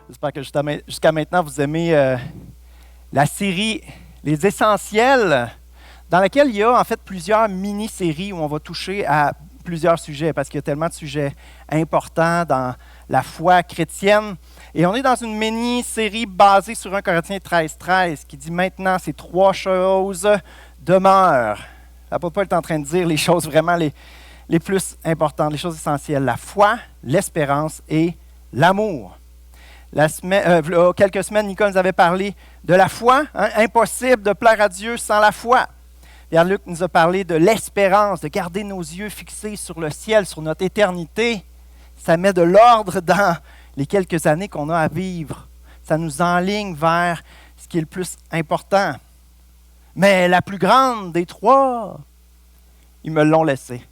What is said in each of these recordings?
J'espère que jusqu'à maintenant, vous aimez la série Les Essentiels, dans laquelle il y a en fait plusieurs mini-séries où on va toucher à plusieurs sujets, parce qu'il y a tellement de sujets importants dans la foi chrétienne. Et on est dans une mini-série basée sur 1 Corinthiens 13 qui dit maintenant ces trois choses demeurent. L'apôtre Paul est en train de dire les choses vraiment les plus importantes, les choses essentielles, la foi, l'espérance et l'amour. Il y a quelques semaines, Nicole nous avait parlé de la foi. Impossible de plaire à Dieu sans la foi. Pierre-Luc nous a parlé de l'espérance, de garder nos yeux fixés sur le ciel, sur notre éternité. Ça met de l'ordre dans les quelques années qu'on a à vivre. Ça nous enligne vers ce qui est le plus important. Mais la plus grande des trois, ils me l'ont laissé.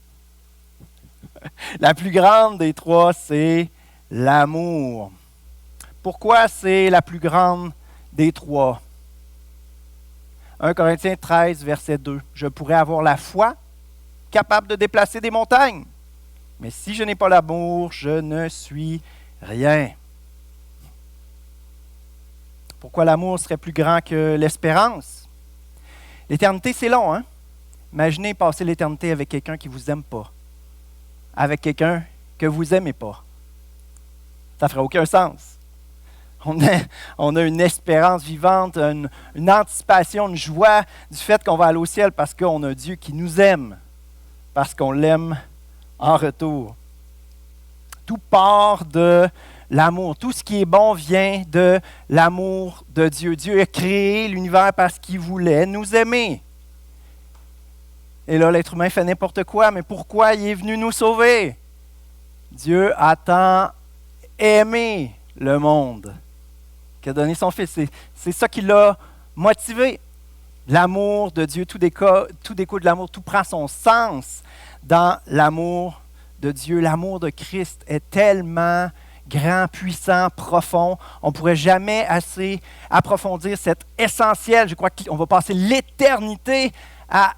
La plus grande des trois, c'est l'amour. Pourquoi c'est la plus grande des trois? 1 Corinthiens 13, verset 2. Je pourrais avoir la foi, capable de déplacer des montagnes. Mais si je n'ai pas l'amour, je ne suis rien. Pourquoi l'amour serait plus grand que l'espérance? L'éternité, c'est long, hein? Imaginez passer l'éternité avec quelqu'un qui ne vous aime pas. Avec quelqu'un que vous n'aimez pas. Ça ne ferait aucun sens. On a une espérance vivante, une anticipation, une joie du fait qu'on va aller au ciel parce qu'on a un Dieu qui nous aime, parce qu'on l'aime en retour. Tout part de l'amour. Tout ce qui est bon vient de l'amour de Dieu. Dieu a créé l'univers parce qu'il voulait nous aimer. Et là, l'être humain fait n'importe quoi, mais pourquoi il est venu nous sauver? Dieu a tant aimé le monde qui a donné son Fils. C'est ça qui l'a motivé. L'amour de Dieu, tout découle de l'amour, tout prend son sens dans l'amour de Dieu. L'amour de Christ est tellement grand, puissant, profond. On ne pourrait jamais assez approfondir cet essentiel. Je crois qu'on va passer l'éternité à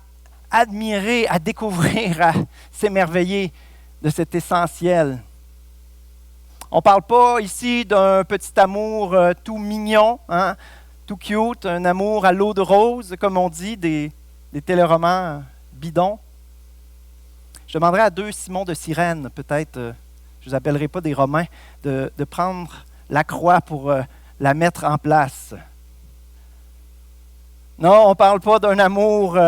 admirer, à découvrir, à s'émerveiller de cet essentiel. On ne parle pas ici d'un petit amour tout mignon, hein, tout cute, un amour à l'eau de rose, comme on dit, des téléromans bidons. Je demanderai à 2 Simon de Cyrène, peut-être, je ne vous appellerai pas des Romains, de prendre la croix pour la mettre en place. Non, on ne parle pas d'un amour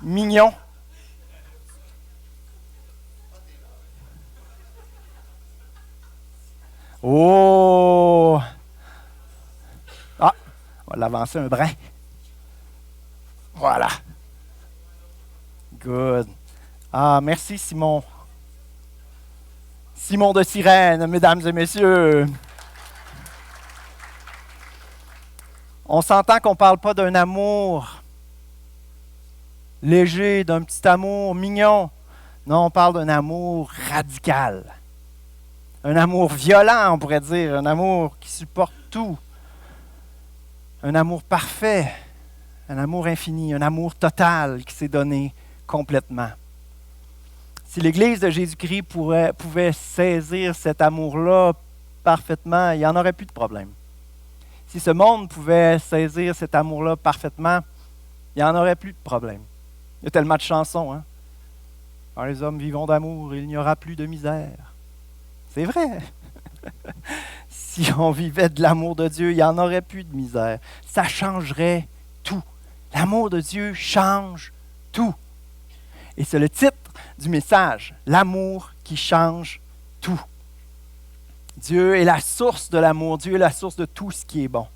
mignon. Oh! Ah, on va l'avancer un brin. Voilà. Good. Ah, merci Simon. Simon de Cyrène, mesdames et messieurs. On s'entend qu'on ne parle pas d'un amour léger, d'un petit amour mignon. Non, on parle d'un amour radical. Un amour violent, on pourrait dire, un amour qui supporte tout. Un amour parfait, un amour infini, un amour total qui s'est donné complètement. Si l'Église de Jésus-Christ pouvait saisir cet amour-là parfaitement, il n'y en aurait plus de problème. Si ce monde pouvait saisir cet amour-là parfaitement, il n'y en aurait plus de problème. Il y a tellement de chansons, hein? Quand les hommes vivons d'amour, il n'y aura plus de misère. C'est vrai. Si on vivait de l'amour de Dieu, il n'y en aurait plus de misère. Ça changerait tout. L'amour de Dieu change tout. Et c'est le titre du message, l'amour qui change tout. Dieu est la source de l'amour. Dieu est la source de tout ce qui est bon.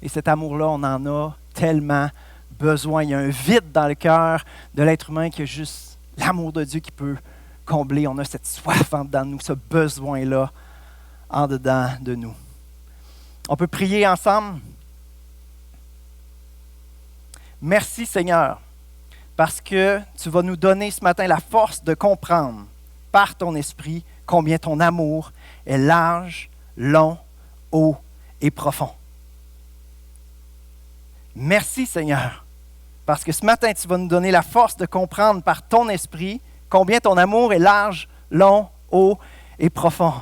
Et cet amour-là, on en a tellement besoin. Il y a un vide dans le cœur de l'être humain qui a juste l'amour de Dieu qui peut combler. On a cette soif en dedans de nous, ce besoin-là en dedans de nous. On peut prier ensemble. Merci Seigneur, parce que tu vas nous donner ce matin la force de comprendre par ton esprit combien ton amour est large, long, haut et profond. Merci Seigneur, parce que ce matin, tu vas nous donner la force de comprendre par ton esprit combien ton amour est large, long, haut et profond.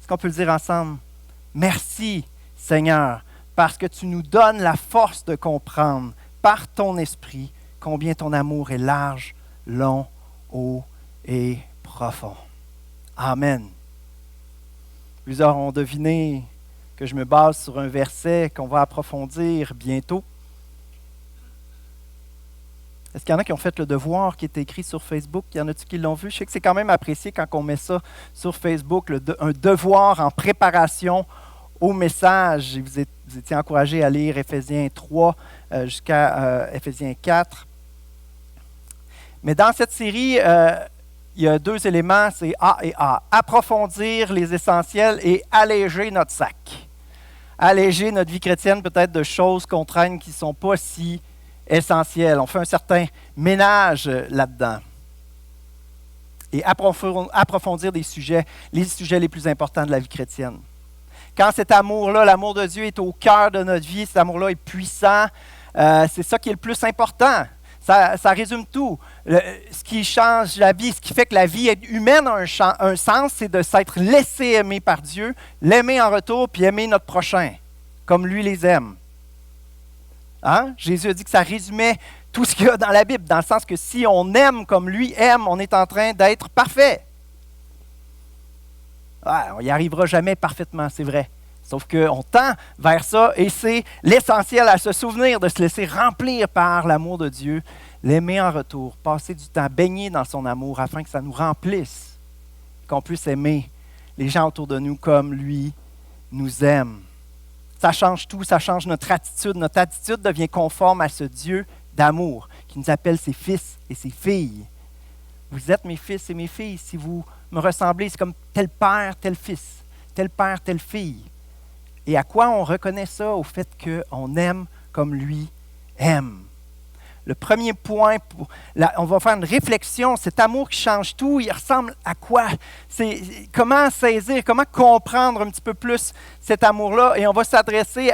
Est-ce qu'on peut le dire ensemble? Merci Seigneur, parce que tu nous donnes la force de comprendre par ton esprit combien ton amour est large, long, haut et profond. Amen. Plusieurs ont deviné que je me base sur un verset qu'on va approfondir bientôt. Est-ce qu'il y en a qui ont fait le devoir qui est écrit sur Facebook? Y en a-t-il qui l'ont vu? Je sais que c'est quand même apprécié quand on met ça sur Facebook, un devoir en préparation au message. Vous étiez encouragés à lire Éphésiens 3 jusqu'à Éphésiens 4. Mais dans cette série, il y a 2 éléments, c'est A et A. Approfondir les essentiels et alléger notre sac. Alléger notre vie chrétienne peut-être de choses qu'on traîne qui ne sont pas si essentielles. On fait un certain ménage là-dedans. Et approfondir les sujets les plus importants de la vie chrétienne. Quand cet amour-là, l'amour de Dieu est au cœur de notre vie, cet amour-là est puissant, c'est ça qui est le plus important. Ça résume tout. Ce qui change la vie, ce qui fait que la vie humaine a un sens, c'est de s'être laissé aimer par Dieu, l'aimer en retour, puis aimer notre prochain, comme lui les aime. Hein? Jésus a dit que ça résumait tout ce qu'il y a dans la Bible, dans le sens que si on aime comme lui aime, on est en train d'être parfait. Ouais, on n'y arrivera jamais parfaitement, c'est vrai. Sauf qu'on tend vers ça et c'est l'essentiel à se souvenir de se laisser remplir par l'amour de Dieu, l'aimer en retour, passer du temps baigné dans son amour afin que ça nous remplisse, qu'on puisse aimer les gens autour de nous comme lui nous aime. Ça change tout, ça change notre attitude. Notre attitude devient conforme à ce Dieu d'amour qui nous appelle ses fils et ses filles. Vous êtes mes fils et mes filles. Si vous me ressemblez, c'est comme tel père, tel fils, tel père, telle fille. Et à quoi on reconnaît ça? Au fait qu'on aime comme lui aime. Le premier point, on va faire une réflexion. Cet amour qui change tout, il ressemble à quoi? C'est comment saisir, comment comprendre un petit peu plus cet amour-là? Et on va s'adresser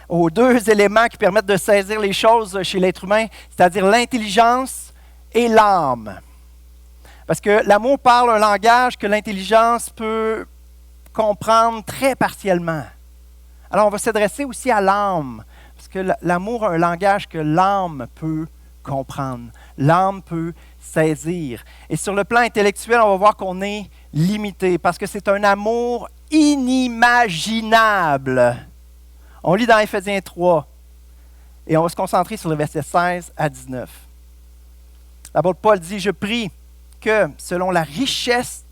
aux 2 éléments qui permettent de saisir les choses chez l'être humain, c'est-à-dire l'intelligence et l'âme. Parce que l'amour parle un langage que l'intelligence peut comprendre très partiellement. Alors, on va s'adresser aussi à l'âme, parce que l'amour a un langage que l'âme peut comprendre, l'âme peut saisir. Et sur le plan intellectuel, on va voir qu'on est limité, parce que c'est un amour inimaginable. On lit dans Éphésiens 3, et on va se concentrer sur les versets 16 à 19. L'apôtre Paul dit « Je prie que, selon la richesse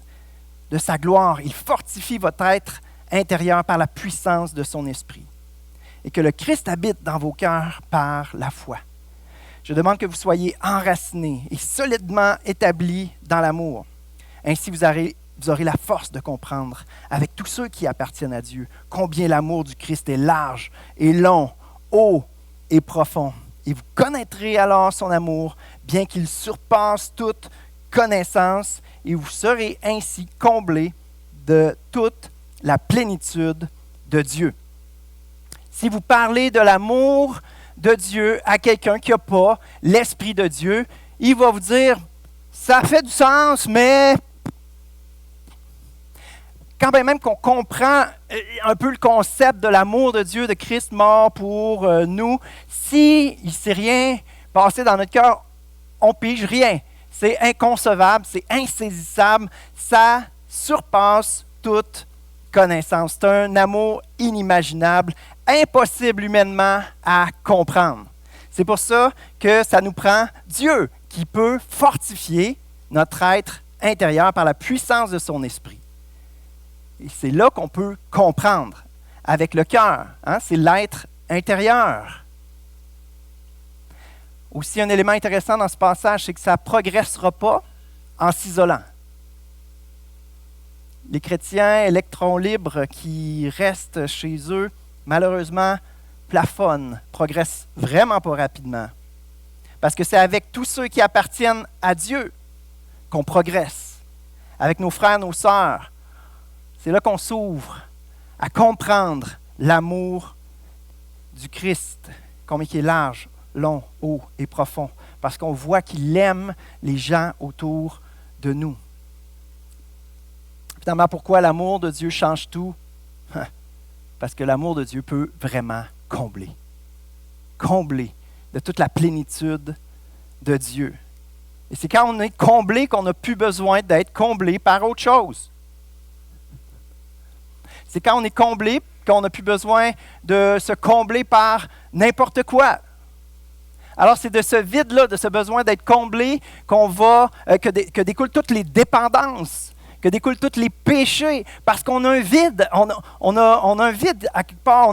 de sa gloire, il fortifie votre être intérieur par la puissance de son esprit, et que le Christ habite dans vos cœurs par la foi. Je demande que vous soyez enracinés et solidement établis dans l'amour. Ainsi, vous aurez la force de comprendre, avec tous ceux qui appartiennent à Dieu, combien l'amour du Christ est large et long, haut et profond. Et vous connaîtrez alors son amour, bien qu'il surpasse toute connaissance, et vous serez ainsi comblés de toute la plénitude de Dieu. » Si vous parlez de l'amour de Dieu à quelqu'un qui n'a pas l'Esprit de Dieu, il va vous dire « ça fait du sens, mais… » Quand bien même qu'on comprend un peu le concept de l'amour de Dieu, de Christ mort pour nous, s'il ne s'est rien passé dans notre cœur, on ne pige rien. C'est inconcevable, c'est insaisissable, ça surpasse toute connaissance. C'est un amour inimaginable, impossible humainement à comprendre. C'est pour ça que ça nous prend Dieu qui peut fortifier notre être intérieur par la puissance de son esprit. Et c'est là qu'on peut comprendre avec le cœur. Hein? C'est l'être intérieur. Aussi, un élément intéressant dans ce passage, c'est que ça ne progressera pas en s'isolant. Les chrétiens électrons libres qui restent chez eux, malheureusement, plafonnent, progressent vraiment pas rapidement. Parce que c'est avec tous ceux qui appartiennent à Dieu qu'on progresse. Avec nos frères, nos sœurs. C'est là qu'on s'ouvre à comprendre l'amour du Christ, combien il est large, long, haut et profond, parce qu'on voit qu'il aime les gens autour de nous. Finalement, pourquoi l'amour de Dieu change tout? Parce que l'amour de Dieu peut vraiment combler de toute la plénitude de Dieu. Et c'est quand on est comblé qu'on n'a plus besoin d'être comblé par autre chose. C'est quand on est comblé qu'on n'a plus besoin de se combler par n'importe quoi. Alors, c'est de ce vide-là, de ce besoin d'être comblé, que découlent toutes les dépendances, que découlent tous les péchés, parce qu'on a un vide. On a un vide à quelque part,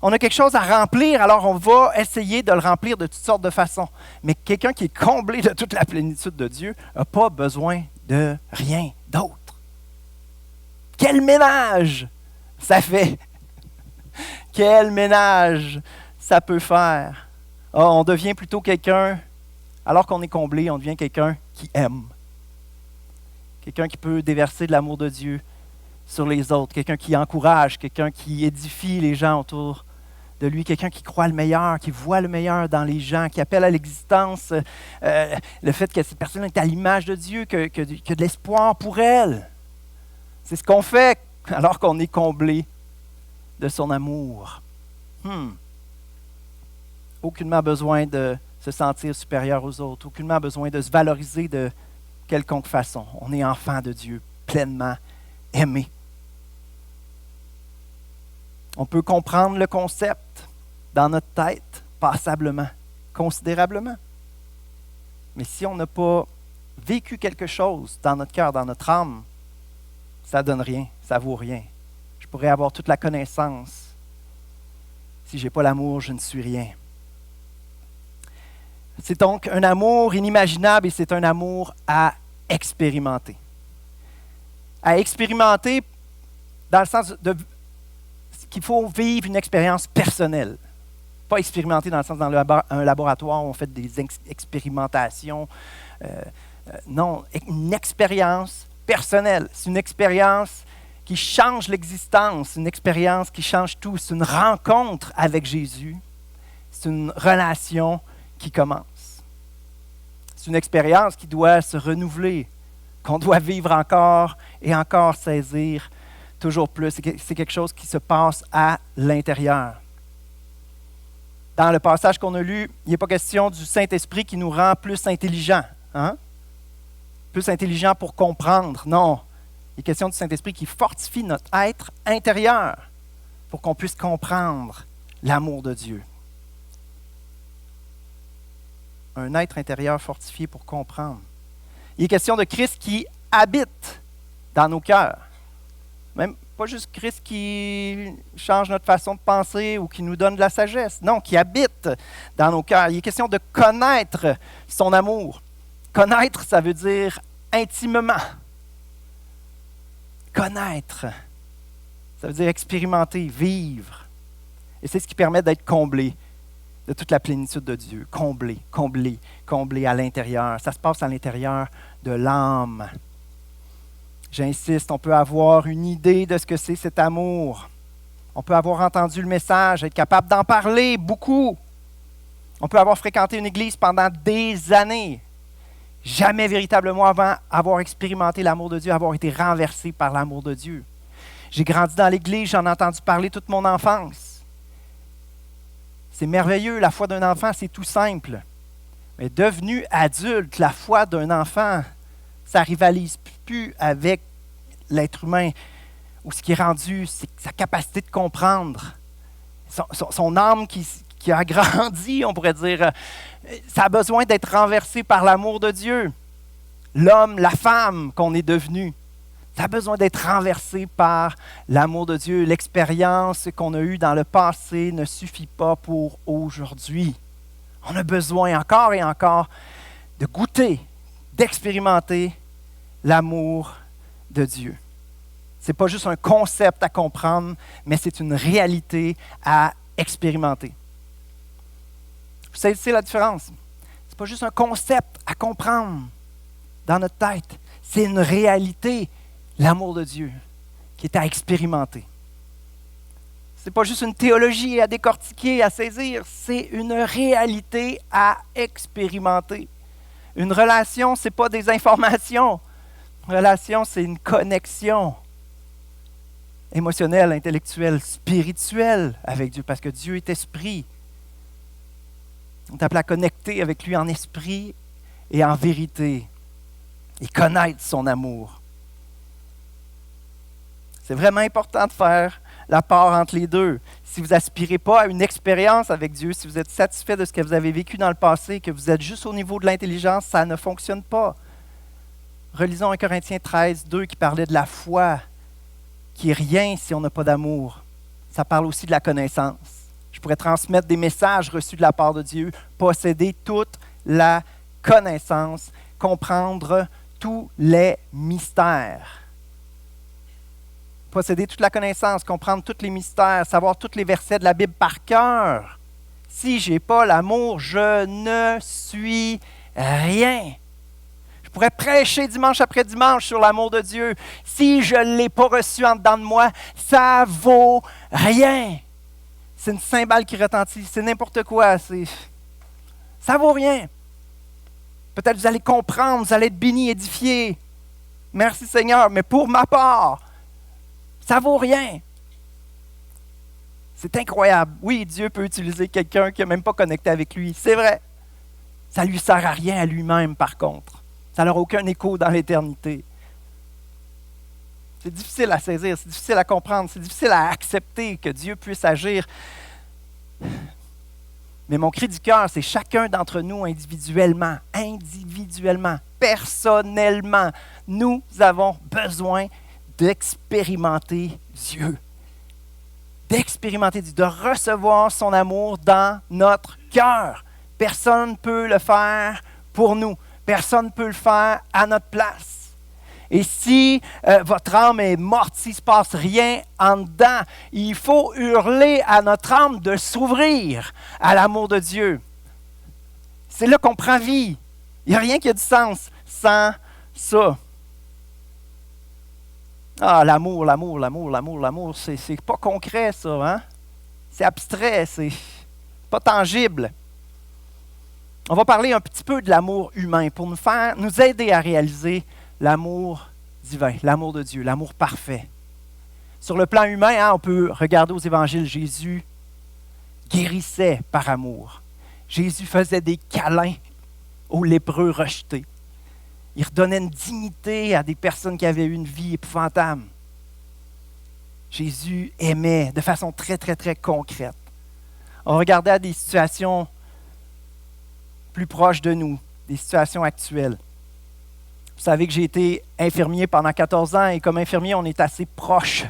on a quelque chose à remplir, alors on va essayer de le remplir de toutes sortes de façons. Mais quelqu'un qui est comblé de toute la plénitude de Dieu n'a pas besoin de rien d'autre. Quel ménage ça fait! Quel ménage ça peut faire! Oh, on devient plutôt quelqu'un, alors qu'on est comblé, on devient quelqu'un qui aime. Quelqu'un qui peut déverser de l'amour de Dieu sur les autres. Quelqu'un qui encourage, quelqu'un qui édifie les gens autour de lui. Quelqu'un qui croit le meilleur, qui voit le meilleur dans les gens, qui appelle à l'existence le fait que cette personne est à l'image de Dieu, que de l'espoir pour elle. C'est ce qu'on fait alors qu'on est comblé de son amour. Aucunement besoin de se sentir supérieur aux autres, aucunement besoin de se valoriser de quelconque façon. On est enfant de Dieu, pleinement aimé. On peut comprendre le concept dans notre tête, passablement, considérablement. Mais si on n'a pas vécu quelque chose dans notre cœur, dans notre âme, ça ne donne rien, ça ne vaut rien. Je pourrais avoir toute la connaissance. Si je n'ai pas l'amour, je ne suis rien. C'est donc un amour inimaginable et c'est un amour à expérimenter. À expérimenter dans le sens qu'il faut vivre une expérience personnelle. Pas expérimenter dans le sens dans un laboratoire où on fait des expérimentations. Non, une expérience personnelle. C'est une expérience qui change l'existence, une expérience qui change tout. C'est une rencontre avec Jésus. C'est une relation qui commence. C'est une expérience qui doit se renouveler, qu'on doit vivre encore et encore, saisir toujours plus. C'est quelque chose qui se passe à l'intérieur. Dans le passage qu'on a lu, il n'est pas question du Saint-Esprit qui nous rend plus intelligents. Plus intelligents pour comprendre. Non. Il est question du Saint-Esprit qui fortifie notre être intérieur pour qu'on puisse comprendre l'amour de Dieu. Un être intérieur fortifié pour comprendre. Il est question de Christ qui habite dans nos cœurs. Même pas juste Christ qui change notre façon de penser ou qui nous donne de la sagesse. Non, qui habite dans nos cœurs. Il est question de connaître son amour. Connaître, ça veut dire intimement. Connaître, ça veut dire expérimenter, vivre. Et c'est ce qui permet d'être comblé de toute la plénitude de Dieu. Comblé à l'intérieur. Ça se passe à l'intérieur de l'âme. J'insiste, on peut avoir une idée de ce que c'est cet amour. On peut avoir entendu le message, être capable d'en parler beaucoup. On peut avoir fréquenté une église pendant des années. Jamais véritablement avant avoir expérimenté l'amour de Dieu, avoir été renversé par l'amour de Dieu. J'ai grandi dans l'église, j'en ai entendu parler toute mon enfance. C'est merveilleux, la foi d'un enfant, c'est tout simple. Mais devenu adulte, la foi d'un enfant, ça ne rivalise plus avec l'être humain. Ou ce qui est rendu, c'est sa capacité de comprendre. Son âme qui a grandi, on pourrait dire, ça a besoin d'être renversé par l'amour de Dieu. L'homme, la femme qu'on est devenu, ça a besoin d'être renversé par l'amour de Dieu. L'expérience qu'on a eue dans le passé ne suffit pas pour aujourd'hui. On a besoin encore et encore de goûter, d'expérimenter l'amour de Dieu. Ce n'est pas juste un concept à comprendre, mais c'est une réalité à expérimenter. Vous savez, c'est la différence. Ce n'est pas juste un concept à comprendre dans notre tête. C'est une réalité, l'amour de Dieu, qui est à expérimenter. Ce n'est pas juste une théologie à décortiquer, à saisir, c'est une réalité à expérimenter. Une relation, ce n'est pas des informations. Une relation, c'est une connexion émotionnelle, intellectuelle, spirituelle avec Dieu, parce que Dieu est esprit. On est appelé à connecter avec lui en esprit et en vérité, et connaître son amour. C'est vraiment important de faire la part entre les deux. Si vous n'aspirez pas à une expérience avec Dieu, si vous êtes satisfait de ce que vous avez vécu dans le passé, que vous êtes juste au niveau de l'intelligence, ça ne fonctionne pas. Relisons 1 Corinthiens 13, 2 qui parlait de la foi, qui est rien si on n'a pas d'amour. Ça parle aussi de la connaissance. Je pourrais transmettre des messages reçus de la part de Dieu, posséder toute la connaissance, comprendre tous les mystères. Posséder toute la connaissance, comprendre tous les mystères, savoir tous les versets de la Bible par cœur. Si je n'ai pas l'amour, je ne suis rien. Je pourrais prêcher dimanche après dimanche sur l'amour de Dieu. Si je ne l'ai pas reçu en dedans de moi, ça vaut rien. C'est une cymbale qui retentit, c'est n'importe quoi. Ça vaut rien. Peut-être vous allez comprendre, vous allez être bénis, édifiés. Merci Seigneur, mais pour ma part, ça vaut rien. C'est incroyable. Oui, Dieu peut utiliser quelqu'un qui n'est même pas connecté avec lui. C'est vrai. Ça ne lui sert à rien à lui-même, par contre. Ça n'aura aucun écho dans l'éternité. C'est difficile à saisir, c'est difficile à comprendre, c'est difficile à accepter que Dieu puisse agir. Mais mon cri du cœur, c'est chacun d'entre nous individuellement, personnellement, nous avons besoin d'expérimenter Dieu. D'expérimenter Dieu, de recevoir son amour dans notre cœur. Personne ne peut le faire pour nous. Personne ne peut le faire à notre place. Et si votre âme est morte, s'il ne se passe rien en dedans, il faut hurler à notre âme de s'ouvrir à l'amour de Dieu. C'est là qu'on prend vie. Il n'y a rien qui a du sens sans ça. Ah, l'amour, c'est pas concret ça, hein? C'est abstrait, c'est pas tangible. On va parler un petit peu de l'amour humain pour nous aider à réaliser l'amour divin, l'amour de Dieu, l'amour parfait. Sur le plan humain, hein, on peut regarder aux évangiles, Jésus guérissait par amour. Jésus faisait des câlins aux lépreux rejetés. Il redonnait une dignité à des personnes qui avaient eu une vie épouvantable. Jésus aimait de façon très, très, très concrète. On regardait à des situations plus proches de nous, des situations actuelles. Vous savez que j'ai été infirmier pendant 14 ans et comme infirmier, on est assez proche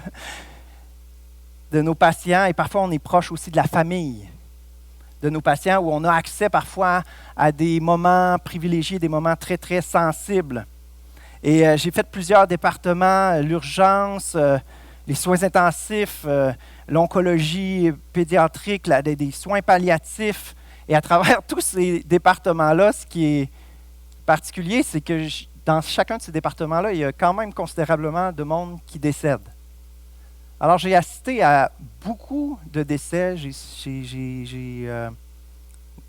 de nos patients et parfois on est proche aussi de la famille de nos patients où on a accès parfois à des moments privilégiés, des moments très, très sensibles. Et j'ai fait plusieurs départements, l'urgence, les soins intensifs, l'oncologie pédiatrique, des soins palliatifs. Et à travers tous ces départements-là, ce qui est particulier, c'est que dans chacun de ces départements-là, il y a quand même considérablement de monde qui décède. Alors, j'ai assisté à beaucoup de décès.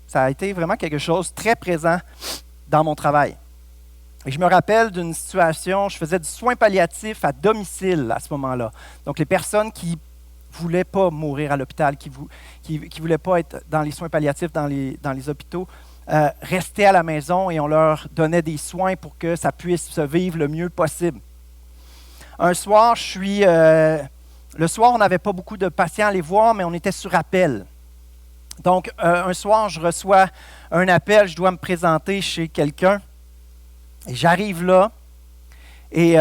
Ça a été vraiment quelque chose de très présent dans mon travail. Et je me rappelle d'une situation, je faisais du soin palliatif à domicile à ce moment-là. Donc, les personnes qui ne voulaient pas mourir à l'hôpital, qui ne voulaient pas être dans les soins palliatifs dans les hôpitaux, restaient à la maison et on leur donnait des soins pour que ça puisse se vivre le mieux possible. Un soir, le soir, on n'avait pas beaucoup de patients à les voir, mais on était sur appel. Donc, un soir, je reçois un appel, je dois me présenter chez quelqu'un. Et j'arrive là, et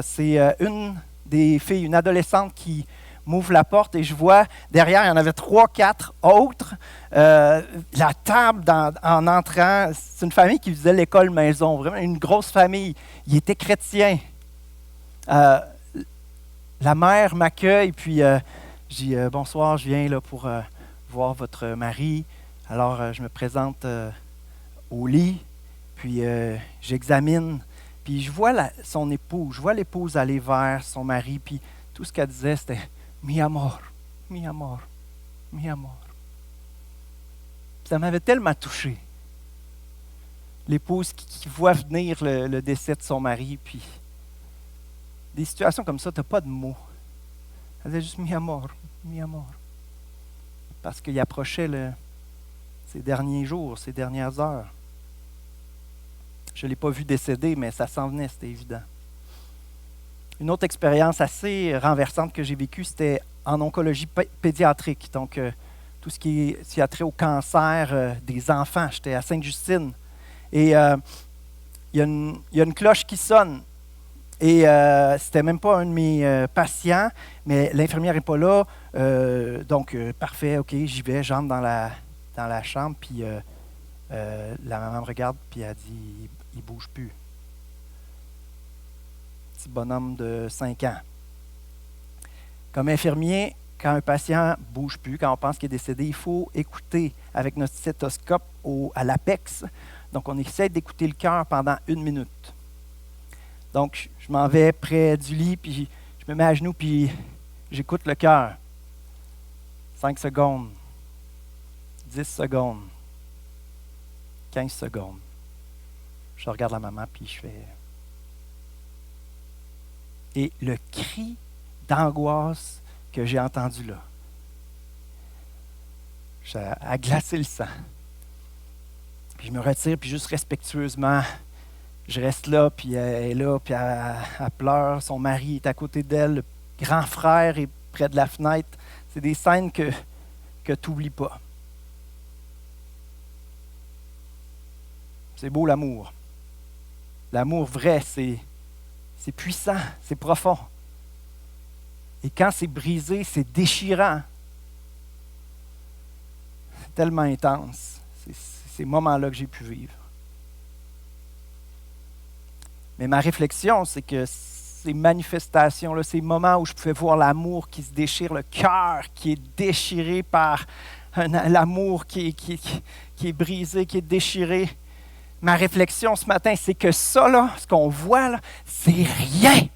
c'est une des filles, une adolescente qui m'ouvre la porte, et je vois, derrière, il y en avait 3, 4 autres. La table en entrant, c'est une famille qui faisait l'école maison, vraiment une grosse famille. Ils étaient chrétiens. La mère m'accueille, puis je dis « Bonsoir, je viens là pour voir votre mari. » Alors, je me présente au lit, puis j'examine, puis je vois son épouse, je vois l'épouse aller vers son mari, puis tout ce qu'elle disait, c'était « mi amor, mi amor, mi amor ». Ça m'avait tellement touché. L'épouse qui voit venir le décès de son mari, puis des situations comme ça, tu n'as pas de mots. Elle disait juste « mi amor, mi amor ». Parce qu'il approchait ses derniers jours, ses dernières heures. Je ne l'ai pas vu décéder, mais ça s'en venait, c'était évident. Une autre expérience assez renversante que j'ai vécue, c'était en oncologie pédiatrique. Donc, tout ce qui a trait au cancer des enfants. J'étais à Sainte-Justine. Et il y a une cloche qui sonne. Et c'était même pas un de mes patients, mais l'infirmière n'est pas là. Donc, parfait, OK, j'y vais, j'entre dans la chambre, puis la maman me regarde, puis elle dit, il ne bouge plus. Petit bonhomme de 5 ans. Comme infirmier, quand un patient ne bouge plus, quand on pense qu'il est décédé, il faut écouter avec notre stéthoscope à l'apex. Donc, on essaie d'écouter le cœur pendant 1 minute. Donc, je m'en vais près du lit, puis je me mets à genoux, puis j'écoute le cœur. 5 secondes, 10 secondes, 15 secondes. Je regarde la maman, puis je fais... Et le cri d'angoisse que j'ai entendu là, ça a glacé le sang. Puis je me retire, puis juste respectueusement, je reste là, puis elle est là, puis elle pleure. Son mari est à côté d'elle, le grand frère est près de la fenêtre. C'est des scènes que tu n'oublies pas. C'est beau l'amour. L'amour vrai, c'est puissant, c'est profond. Et quand c'est brisé, c'est déchirant. C'est tellement intense. C'est ces moments-là que j'ai pu vivre. Mais ma réflexion, c'est que ces manifestations-là, ces moments où je pouvais voir l'amour qui se déchire, le cœur qui est déchiré par l'amour qui est brisé, qui est déchiré, ma réflexion ce matin, c'est que ça, là, ce qu'on voit, là, c'est rien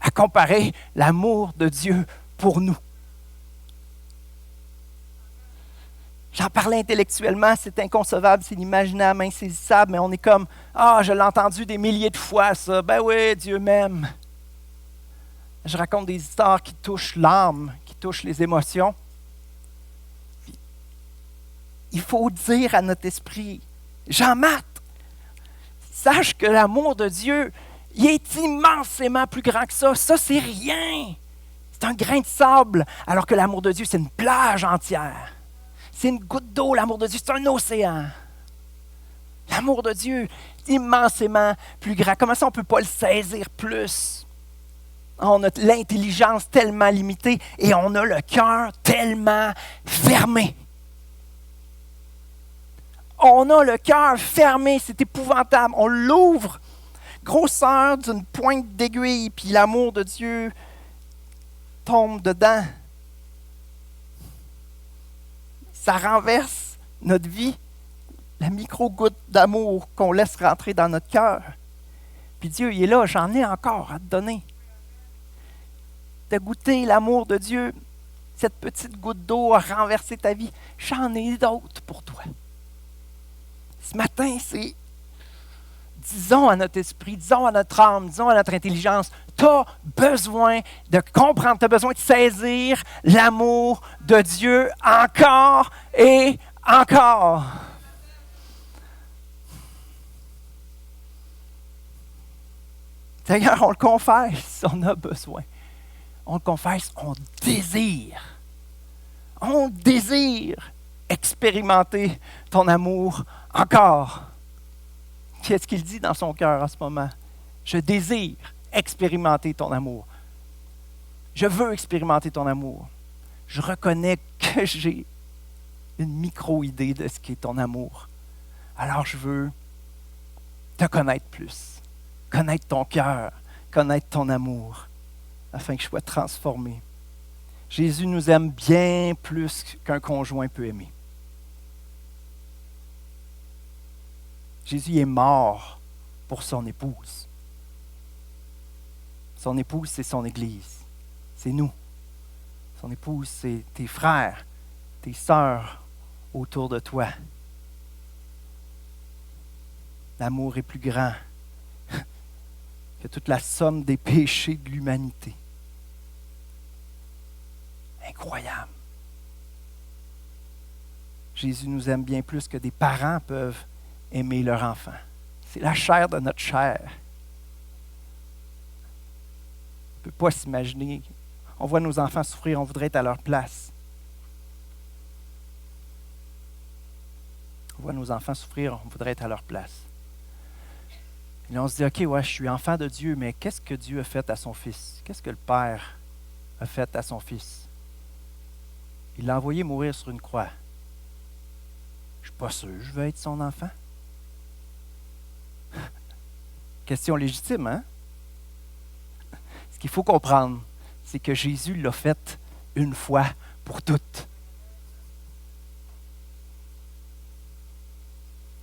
à comparer l'amour de Dieu pour nous. J'en parlais intellectuellement, c'est inconcevable, c'est inimaginable, insaisissable, mais on est comme, je l'ai entendu des milliers de fois, ça. Ben oui, Dieu m'aime. Je raconte des histoires qui touchent l'âme, qui touchent les émotions. Puis, il faut dire à notre esprit, Jean-Marc, sache que l'amour de Dieu, il est immensément plus grand que ça. Ça, c'est rien. C'est un grain de sable, alors que l'amour de Dieu, c'est une plage entière. C'est une goutte d'eau, l'amour de Dieu, c'est un océan. L'amour de Dieu est immensément plus grand. Comment ça, on ne peut pas le saisir plus? On a l'intelligence tellement limitée et on a le cœur tellement fermé. On a le cœur fermé, c'est épouvantable. On l'ouvre, grosseur d'une pointe d'aiguille, puis l'amour de Dieu tombe dedans. Ça renverse notre vie, la micro-goutte d'amour qu'on laisse rentrer dans notre cœur. Puis Dieu, il est là, j'en ai encore à te donner. Tu as goûté l'amour de Dieu, cette petite goutte d'eau a renversé ta vie. J'en ai d'autres pour toi. Ce matin, c'est, disons à notre esprit, disons à notre âme, disons à notre intelligence, tu as besoin de comprendre, tu as besoin de saisir l'amour de Dieu encore et encore. D'ailleurs, on le confesse, on a besoin. On le confesse, on désire. On désire expérimenter ton amour encore. Qu'est-ce qu'il dit dans son cœur en ce moment? Je désire expérimenter ton amour. Je veux expérimenter ton amour. Je reconnais que j'ai une micro-idée de ce qu'est ton amour. Alors je veux te connaître plus, connaître ton cœur, connaître ton amour, afin que je sois transformé. Jésus nous aime bien plus qu'un conjoint peut aimer. Jésus est mort pour son épouse. Son épouse, c'est son Église. c'est nous. Son épouse, c'est tes frères, tes sœurs autour de toi. L'amour est plus grand que toute la somme des péchés de l'humanité. Incroyable. Jésus nous aime bien plus que des parents peuvent aimer leur enfant. C'est la chair de notre chair. On ne peut pas s'imaginer. On voit nos enfants souffrir, on voudrait être à leur place. On voit nos enfants souffrir, on voudrait être à leur place. Et là, on se dit, OK, ouais, je suis enfant de Dieu, mais qu'est-ce que Dieu a fait à son Fils? Qu'est-ce que le Père a fait à son Fils? Il l'a envoyé mourir sur une croix. Je ne suis pas sûr, je veux être son enfant. Question légitime, hein? Ce qu'il faut comprendre, c'est que Jésus l'a fait une fois pour toutes.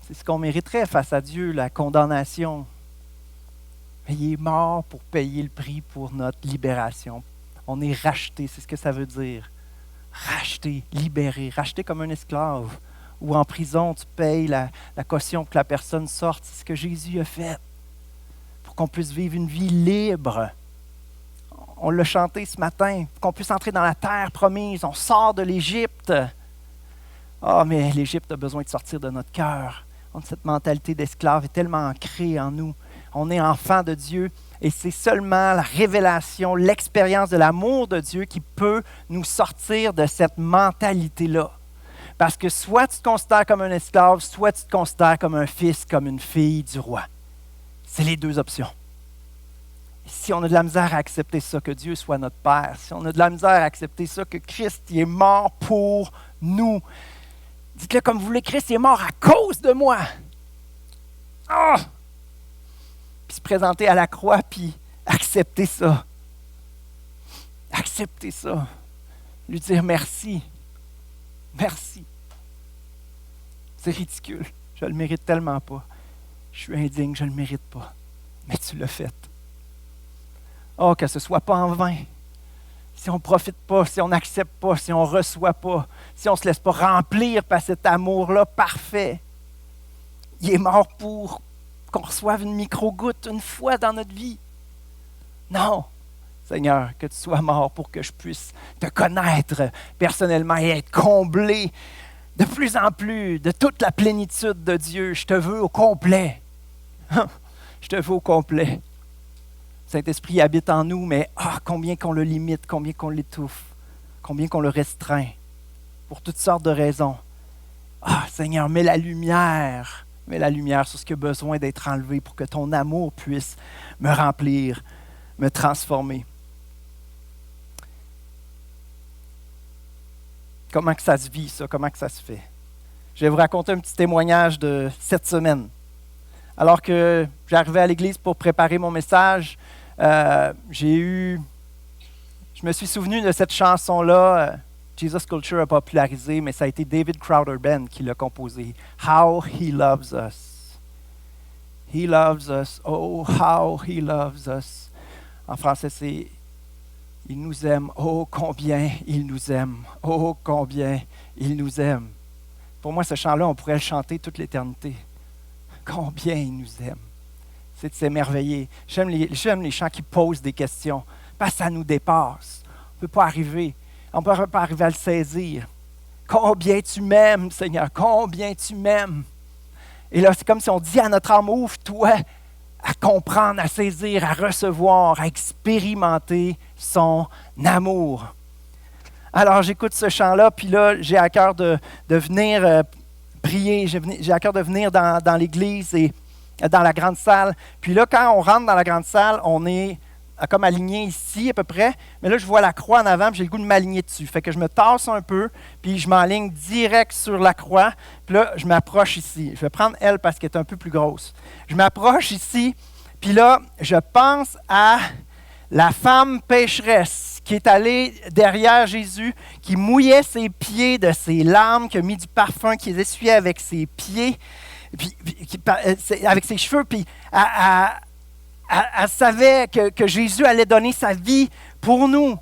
C'est ce qu'on mériterait face à Dieu, la condamnation. Mais il est mort pour payer le prix pour notre libération. On est racheté, c'est ce que ça veut dire. Racheté, libéré, racheté comme un esclave. Ou en prison, tu payes la caution pour que la personne sorte. C'est ce que Jésus a fait. Pour qu'on puisse vivre une vie libre. On l'a chanté ce matin, pour qu'on puisse entrer dans la terre promise. On sort de l'Égypte. Ah, mais l'Égypte a besoin de sortir de notre cœur. Cette mentalité d'esclave est tellement ancrée en nous. On est enfant de Dieu et c'est seulement la révélation, l'expérience de l'amour de Dieu qui peut nous sortir de cette mentalité-là. Parce que soit tu te considères comme un esclave, soit tu te considères comme un fils, comme une fille du roi. C'est les deux options. Et si on a de la misère à accepter ça, que Dieu soit notre Père, si on a de la misère à accepter ça, que Christ il est mort pour nous, dites-le comme vous voulez, Christ est mort à cause de moi. Ah! Puis se présenter à la croix, puis accepter ça. Accepter ça. Lui dire merci. Merci. C'est ridicule. Je ne le mérite tellement pas. Je suis indigne, je ne le mérite pas. Mais tu l'as fait. Oh, que ce ne soit pas en vain. Si on ne profite pas, si on n'accepte pas, si on ne reçoit pas, si on ne se laisse pas remplir par cet amour-là parfait, il est mort pour qu'on reçoive une micro-goutte une fois dans notre vie. Non, Seigneur, que tu sois mort pour que je puisse te connaître personnellement et être comblé de plus en plus de toute la plénitude de Dieu. Je te veux au complet. Je te veux au complet. Saint-Esprit habite en nous, mais combien qu'on le limite, combien qu'on l'étouffe, combien qu'on le restreint, pour toutes sortes de raisons. Seigneur, mets la lumière sur ce qui a besoin d'être enlevé pour que ton amour puisse me remplir, me transformer. Comment que ça se vit, ça? Comment que ça se fait? Je vais vous raconter un petit témoignage de cette semaine. Alors que j'arrivais à l'église pour préparer mon message, je me suis souvenu de cette chanson-là, Jesus Culture a popularisé, mais ça a été David Crowder Band qui l'a composé. How He Loves Us. He loves us, oh how He loves us. En français, c'est il nous aime, oh combien il nous aime, oh combien il nous aime. Pour moi, ce chant-là, on pourrait le chanter toute l'éternité. Combien il nous aime. C'est de s'émerveiller. J'aime les chants qui posent des questions, parce que ça nous dépasse. On ne peut pas arriver à le saisir. Combien tu m'aimes, Seigneur, combien tu m'aimes. Et là, c'est comme si on dit à notre âme, ouvre-toi à comprendre, à saisir, à recevoir, à expérimenter son amour. Alors, j'écoute ce chant-là, puis là, j'ai à cœur de venir prier, j'ai à cœur de venir dans l'église et dans la grande salle. Puis là, quand on rentre dans la grande salle, on est comme aligné ici à peu près, mais là, je vois la croix en avant, puis j'ai le goût de m'aligner dessus. Fait que je me tasse un peu, puis je m'enligne direct sur la croix, puis là, je m'approche ici. Je vais prendre elle parce qu'elle est un peu plus grosse. Je m'approche ici, puis là, je pense à la femme pécheresse qui est allée derrière Jésus, qui mouillait ses pieds de ses larmes, qui a mis du parfum, qui les essuyait avec ses pieds, puis avec ses cheveux, puis elle savait que Jésus allait donner sa vie pour nous.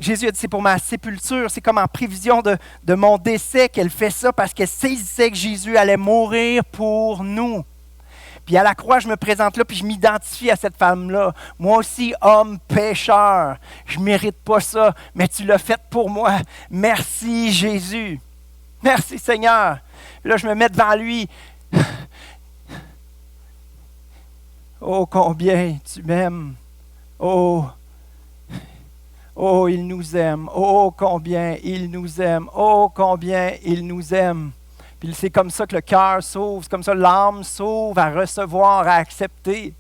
Jésus a dit, c'est pour ma sépulture, c'est comme en prévision de mon décès qu'elle fait ça parce qu'elle saisissait que Jésus allait mourir pour nous. Puis à la croix, je me présente là, puis je m'identifie à cette femme-là. Moi aussi, homme pécheur, je ne mérite pas ça, mais tu l'as fait pour moi. Merci Jésus. Merci Seigneur. Puis là, je me mets devant lui. Oh, combien tu m'aimes. Oh, il nous aime. Oh, combien il nous aime. Oh, combien il nous aime. Puis c'est comme ça que le cœur s'ouvre, c'est comme ça que l'âme s'ouvre à recevoir, à accepter.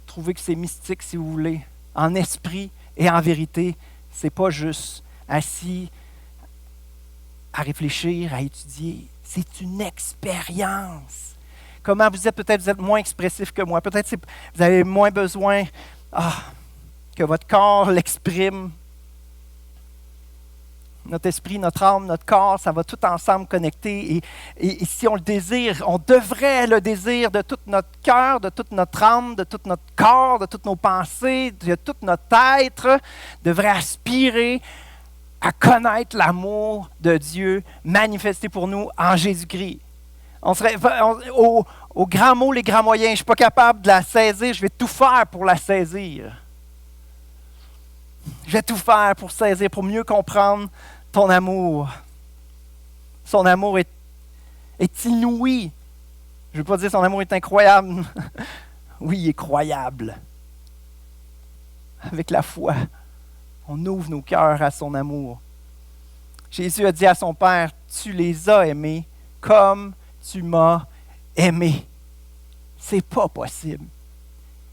Trouvez que c'est mystique si vous voulez. En esprit et en vérité, c'est pas juste assis à réfléchir, à étudier. C'est une expérience. Comment vous êtes, peut-être vous êtes moins expressif que moi. Peut-être vous avez moins besoin que votre corps l'exprime. Notre esprit, notre âme, notre corps, ça va tout ensemble connecter. Et si on le désire, on devrait le désir de tout notre cœur, de toute notre âme, de tout notre corps, de toutes nos pensées, de tout notre être, devrait aspirer à connaître l'amour de Dieu manifesté pour nous en Jésus-Christ. On serait au grand mot, les grands moyens, je ne suis pas capable de la saisir, je vais tout faire pour la saisir. Je vais tout faire pour saisir, pour mieux comprendre ton amour. Son amour est inouï. Je ne veux pas dire son amour est incroyable. Oui, il est croyable. Avec la foi, on ouvre nos cœurs à son amour. Jésus a dit à son Père, tu les as aimés comme tu m'as aimé. C'est pas possible.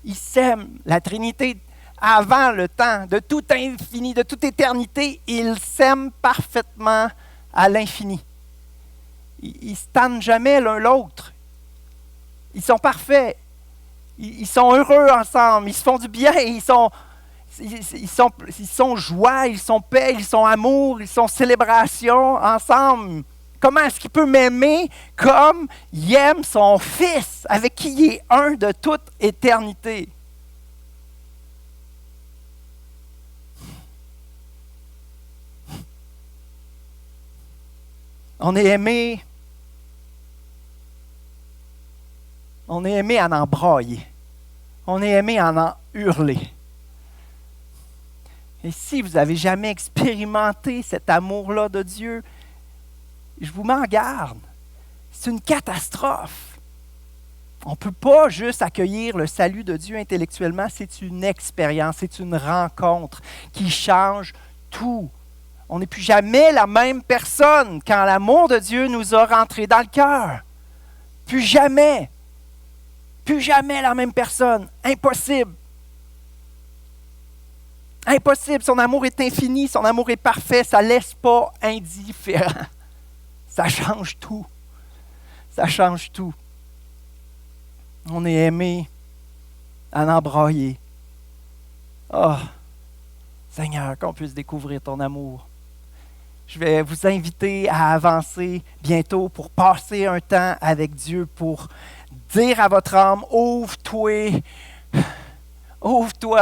Il s'aime, la Trinité, avant le temps, de tout infini, de toute éternité, ils s'aiment parfaitement à l'infini. Ils ne se tannent jamais l'un l'autre. Ils sont parfaits. Ils sont heureux ensemble. Ils se font du bien. Ils sont joie, ils sont paix, ils sont amour, ils sont célébration ensemble. Comment est-ce qu'il peut m'aimer comme il aime son Fils, avec qui il est un de toute éternité? On est aimé à en brailler. On est aimé à en hurler. Et si vous n'avez jamais expérimenté cet amour-là de Dieu, je vous mets en garde. C'est une catastrophe. On ne peut pas juste accueillir le salut de Dieu intellectuellement. C'est une expérience, c'est une rencontre qui change tout. On n'est plus jamais la même personne quand l'amour de Dieu nous a rentrés dans le cœur. Plus jamais. Plus jamais la même personne. Impossible. Impossible. Son amour est infini, son amour est parfait, ça ne laisse pas indifférent. Ça change tout. Ça change tout. On est aimé à en brailler. Oh, Seigneur, qu'on puisse découvrir ton amour. Je vais vous inviter à avancer bientôt pour passer un temps avec Dieu, pour dire à votre âme, ouvre-toi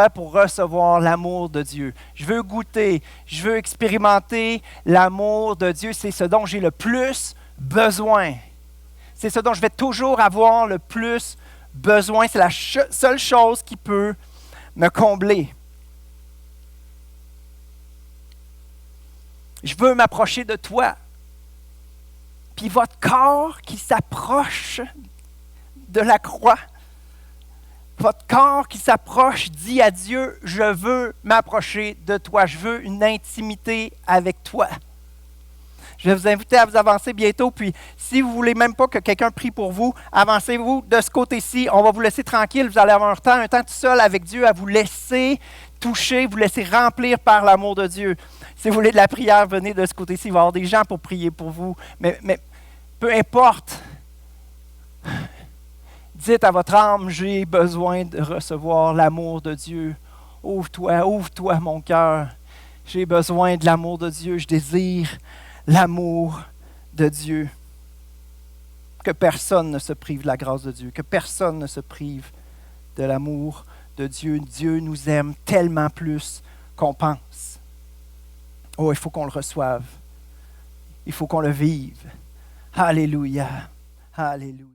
pour recevoir l'amour de Dieu. Je veux goûter, je veux expérimenter l'amour de Dieu. C'est ce dont j'ai le plus besoin. C'est ce dont je vais toujours avoir le plus besoin. C'est la seule chose qui peut me combler. Je veux m'approcher de toi. Puis votre corps qui s'approche de la croix, votre corps qui s'approche dit à Dieu, je veux m'approcher de toi, je veux une intimité avec toi. Je vais vous inviter à vous avancer bientôt, puis si vous ne voulez même pas que quelqu'un prie pour vous, avancez-vous de ce côté-ci, on va vous laisser tranquille, vous allez avoir un temps tout seul avec Dieu, à vous laisser toucher, vous laisser remplir par l'amour de Dieu. Si vous voulez de la prière, venez de ce côté-ci, il va y avoir des gens pour prier pour vous, mais peu importe. Dites à votre âme, j'ai besoin de recevoir l'amour de Dieu. Ouvre-toi mon cœur. J'ai besoin de l'amour de Dieu, je désire l'amour de Dieu. Que personne ne se prive de la grâce de Dieu, que personne ne se prive de l'amour de Dieu. Dieu nous aime tellement plus qu'on pense. Oh, il faut qu'on le reçoive. Il faut qu'on le vive. Alléluia. Alléluia.